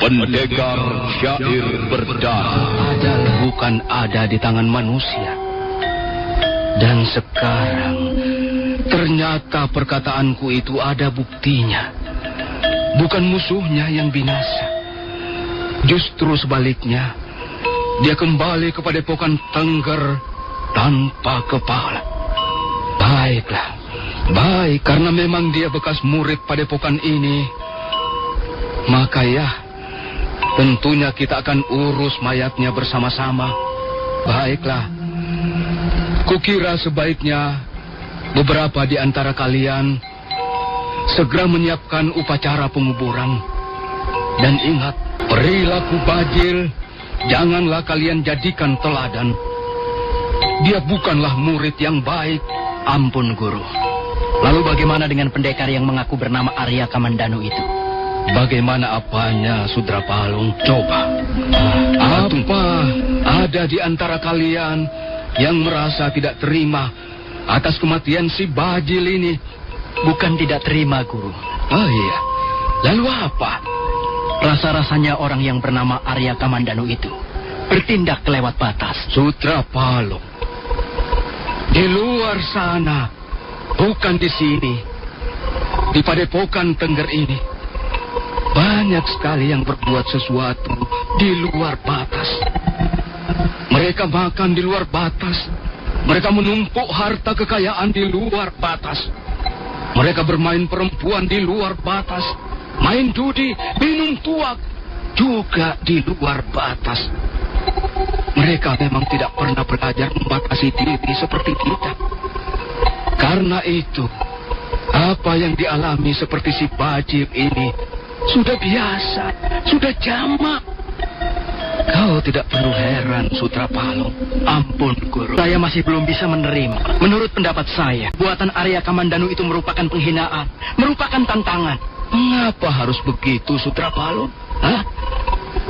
Pendekar syair berdarah. Ajal bukan ada di tangan manusia. Dan sekarang ternyata perkataanku itu ada buktinya. Bukan musuhnya yang binasa. Justru sebaliknya, dia kembali ke padepokan Tengger tanpa kepala. Baiklah, baik, karena memang dia bekas murid padepokan ini, maka ya, tentunya kita akan urus mayatnya bersama-sama. Baiklah, kukira sebaiknya beberapa di antara kalian segera menyiapkan upacara penguburan. Dan ingat, perilaku bajil janganlah kalian jadikan teladan. Dia bukanlah murid yang baik. Ampun, Guru. Lalu bagaimana dengan pendekar yang mengaku bernama Arya Kamandanu itu? Bagaimana apanya, Sudrapalung? Coba. Apa ada di antara kalian yang merasa tidak terima atas kematian si bajil ini? Bukan tidak terima, Guru. Oh iya. Lalu apa? Rasa-rasanya orang yang bernama Arya Kamandanu itu bertindak kelewat batas. Sudrapalung, di luar sana, bukan di sini, di padepokan Tengger ini, banyak sekali yang berbuat sesuatu di luar batas. Mereka makan di luar batas. Mereka menumpuk harta kekayaan di luar batas. Mereka bermain perempuan di luar batas. Main judi, minum tuak, juga di luar batas. Mereka memang tidak pernah belajar membatasi diri seperti kita. Karena itu, apa yang dialami seperti si bajil ini sudah biasa, sudah jamak. Kau tidak perlu heran, Sudrapalung. Ampun, Guru. Saya masih belum bisa menerima. Menurut pendapat saya, buatan Arya Kamandanu itu merupakan penghinaan, merupakan tantangan. Mengapa harus begitu, Sudrapalung? Hah?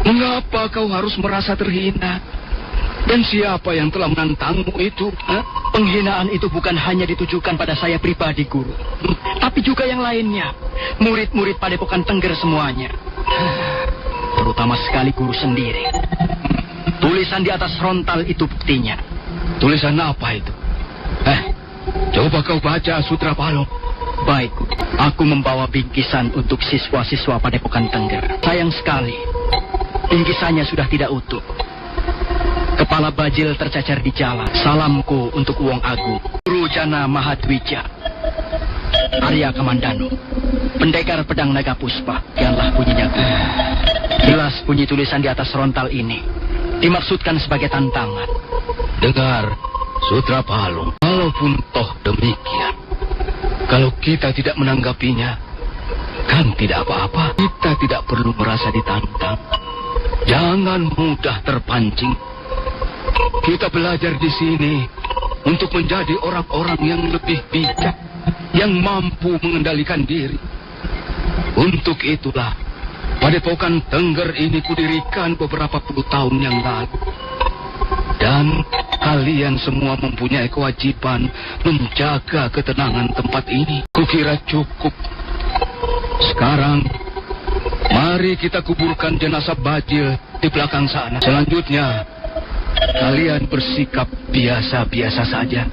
Mengapa kau harus merasa terhina? Dan siapa yang telah menantangmu itu? Hah? Penghinaan itu bukan hanya ditujukan pada saya pribadi, Guru, tapi juga yang lainnya. Murid-murid padepokan Tengger semuanya. Terutama sekali Guru sendiri. Tulisan di atas frontal itu buktinya. Tulisan apa itu? Coba kau baca, Sudrapalung. Baik, aku membawa bingkisan untuk siswa-siswa padepokan Tengger. Sayang sekali, bingkisannya sudah tidak utuh. Kepala bajil tercacar di jalan. Salamku untuk Wong Agung, Guru Jana Mahadwija, Arya Kamandanu, pendekar pedang naga puspa. Kianlah bunyinya, Guru. Jelas bunyi tulisan di atas frontal ini dimaksudkan sebagai tantangan. Dengar, Sudrapalung, walaupun toh demikian, kalau kita tidak menanggapinya, kan tidak apa-apa. Kita tidak perlu merasa ditantang. Jangan mudah terpancing. Kita belajar di sini untuk menjadi orang-orang yang lebih bijak, yang mampu mengendalikan diri. Untuk itulah padepokan Tengger ini kudirikan beberapa puluh tahun yang lalu. Dan kalian semua mempunyai kewajiban menjaga ketenangan tempat ini. Kukira cukup. Sekarang, mari kita kuburkan jenazah bajil di belakang sana. Selanjutnya, kalian bersikap biasa-biasa saja,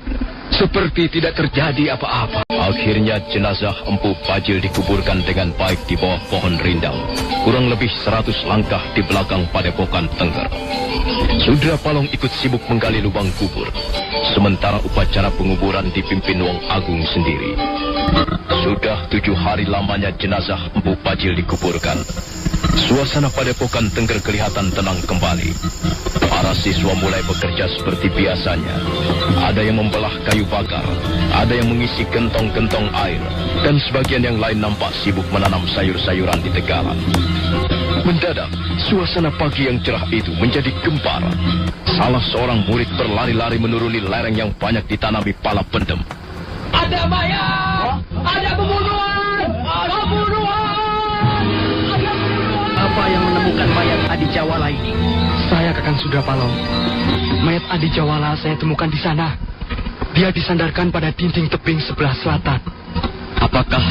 seperti tidak terjadi apa-apa. Akhirnya jenazah Empu Bajil dikuburkan dengan baik di bawah pohon rindang, kurang lebih 100 langkah di belakang padepokan Tengger. Sudrapalung ikut sibuk menggali lubang kubur, sementara upacara penguburan dipimpin Wong Agung sendiri. Sudah 7 hari lamanya jenazah Empu Bajil dikuburkan. Suasana padepokan Tengger kelihatan tenang kembali. Para siswa mulai bekerja seperti biasanya. Ada yang membelah kayu bakar, ada yang mengisi gentong-gentong air, dan sebagian yang lain nampak sibuk menanam sayur-sayuran di tegalan. Mendadak, suasana pagi yang cerah itu menjadi gempar. Salah seorang murid berlari-lari menuruni lereng yang banyak ditanami pala pendem. Ada mayat! Ada pembunuhan! Pembunuhan! Apa yang menemukan mayat Adi Jawala ini? Saya Kakang Sudrapalung. Mayat Adi Jawala saya temukan di sana. Dia disandarkan pada dinding tebing sebelah selatan. Apakah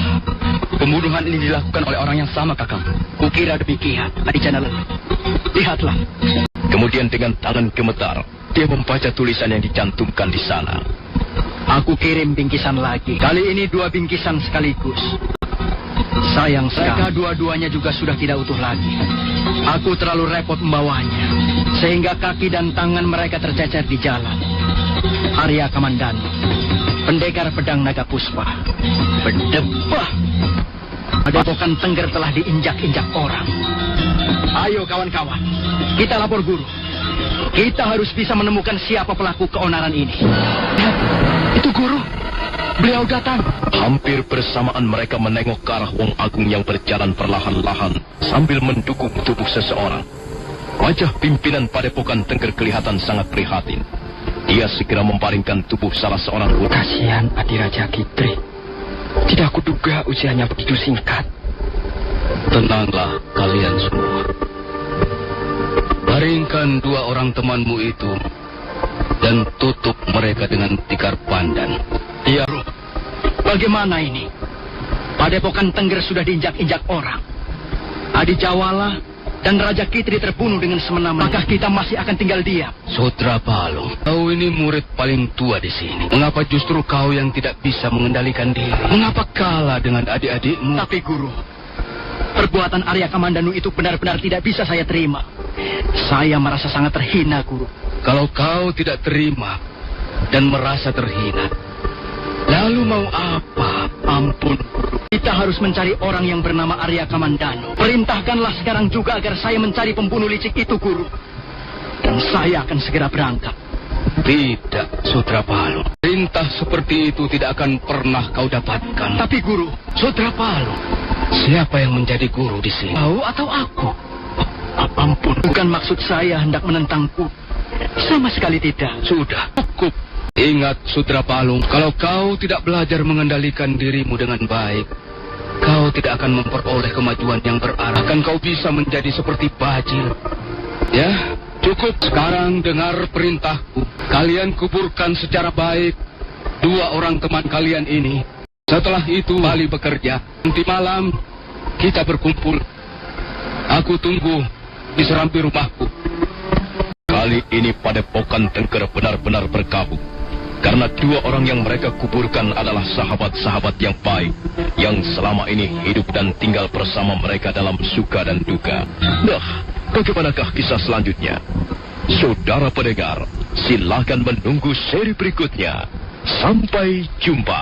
pembunuhan ini dilakukan oleh orang yang sama, Kakang? Kukira demikian, Adicana Leluh. Lihatlah. Kemudian dengan tangan gemetar, dia membaca tulisan yang dicantumkan di sana. Aku kirim bingkisan lagi. Kali ini 2 bingkisan sekaligus. Sayang sekali. Mereka dua-duanya juga sudah tidak utuh lagi. Aku terlalu repot membawanya, sehingga kaki dan tangan mereka tercecer di jalan. Arya Kamandanu, pendekar pedang naga puspa, berdebah. Padepokan Tengger telah diinjak-injak orang. Ayo kawan-kawan, kita lapor guru. Kita harus bisa menemukan siapa pelaku keonaran ini. Itu guru. Beliau datang. Hampir bersamaan mereka menengok ke arah Wong Agung yang berjalan perlahan-lahan sambil mendukung tubuh seseorang. Wajah pimpinan Padepokan Tengger kelihatan sangat prihatin. Dia segera memparingkan tubuh salah seorang budak. Kasihan Adiraja Kitri. Tidak kuduga usianya begitu singkat. Tenanglah kalian semua. Baringkan 2 orang temanmu itu dan tutup mereka dengan tikar pandan. Iya, bagaimana ini? Padepokan Tengger sudah diinjak-injak orang. Adi Jawala dan Raja Kitri terbunuh dengan semena-mena. Apakah kita masih akan tinggal diam? Sudra Palung, kau ini murid paling tua di sini. Mengapa justru kau yang tidak bisa mengendalikan diri? Mengapa kalah dengan adik-adikmu? Tapi guru, perbuatan Arya Kamandanu itu benar-benar tidak bisa saya terima. Saya merasa sangat terhina, guru. Kalau kau tidak terima dan merasa terhina, lalu mau apa? Ampun, kita harus mencari orang yang bernama Arya Kamandanu. Perintahkanlah sekarang juga agar saya mencari pembunuh licik itu, guru. Dan saya akan segera berangkat. Tidak, Sudra Palung. Perintah seperti itu tidak akan pernah kau dapatkan. Tapi guru, Sudra Palung, siapa yang menjadi guru di sini? Kau atau aku? Ampun, bukan maksud saya hendak menentangku. Sama sekali tidak. Sudah, cukup. Ingat, Sudra Palung, kalau kau tidak belajar mengendalikan dirimu dengan baik, kau tidak akan memperoleh kemajuan yang berarti. Akan kau bisa menjadi seperti Bajil. Ya, cukup. Sekarang dengar perintahku. Kalian kuburkan secara baik 2 orang teman kalian ini. Setelah itu, kembali bekerja. Nanti malam, kita berkumpul. Aku tunggu di serambi rumahku. Kali ini Padepokan Tengger benar-benar berkabung. Karena 2 orang yang mereka kuburkan adalah sahabat-sahabat yang baik, yang selama ini hidup dan tinggal bersama mereka dalam suka dan duka. Nah, bagaimanakah kisah selanjutnya? Saudara pendengar, silakan menunggu seri berikutnya. Sampai jumpa.